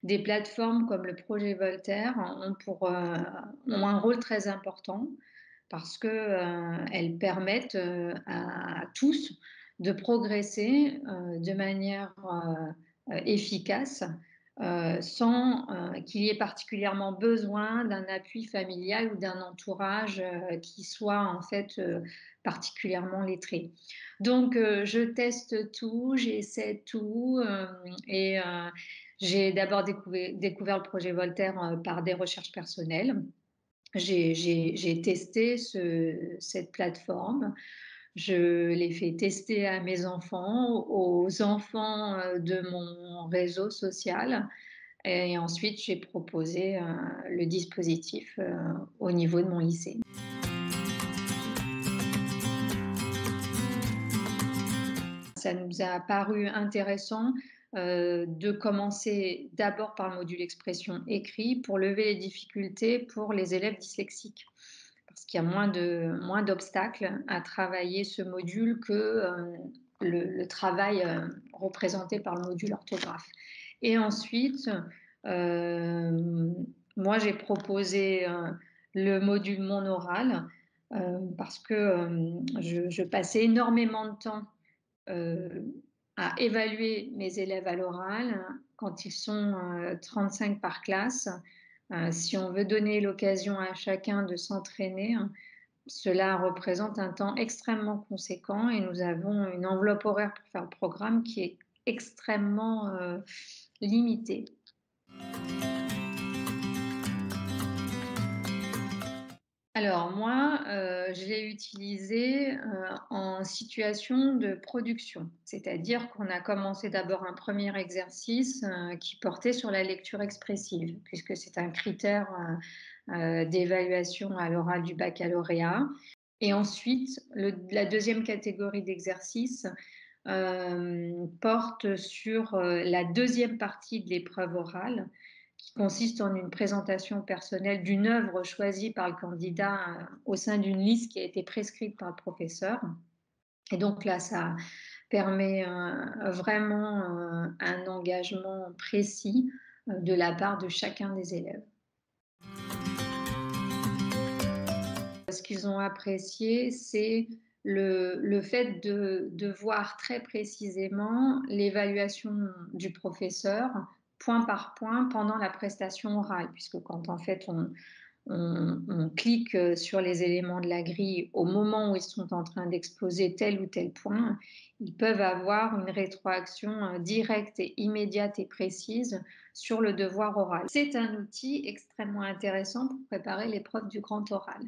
des plateformes comme le projet Voltaire ont un rôle très important parce qu'elles permettent à tous de progresser de manière efficace sans qu'il y ait particulièrement besoin d'un appui familial ou d'un entourage qui soit en fait particulièrement lettré. Donc je teste tout, j'essaie tout et j'ai d'abord découvert le projet Voltaire par des recherches personnelles. J'ai testé cette plateforme. Je l'ai fait tester à mes enfants, aux enfants de mon réseau social. Et ensuite, j'ai proposé le dispositif au niveau de mon lycée. Ça nous a paru intéressant de commencer d'abord par le module expression écrit pour lever les difficultés pour les élèves dyslexiques. Parce qu'il y a moins d'obstacles à travailler ce module que le travail représenté par le module orthographe. Et ensuite, euh, moi j'ai proposé le module mon oral parce que je passais énormément de temps euh, à évaluer mes élèves à l'oral quand ils sont 35 par classe. Si on veut donner l'occasion à chacun de s'entraîner, cela représente un temps extrêmement conséquent et nous avons une enveloppe horaire pour faire le programme qui est extrêmement limitée. Alors moi, je l'ai utilisé en situation de production, c'est-à-dire qu'on a commencé d'abord un premier exercice qui portait sur la lecture expressive, puisque c'est un critère d'évaluation à l'oral du baccalauréat. Et ensuite, la deuxième catégorie d'exercices porte sur la deuxième partie de l'épreuve orale, qui consiste en une présentation personnelle d'une œuvre choisie par le candidat au sein d'une liste qui a été prescrite par le professeur. Et donc là, ça permet vraiment un engagement précis de la part de chacun des élèves. Ce qu'ils ont apprécié, c'est le fait de voir très précisément l'évaluation du professeur point par point pendant la prestation orale, puisque quand en fait on clique sur les éléments de la grille au moment où ils sont en train d'exposer tel ou tel point, ils peuvent avoir une rétroaction directe et immédiate et précise sur le devoir oral. C'est un outil extrêmement intéressant pour préparer l'épreuve du grand oral.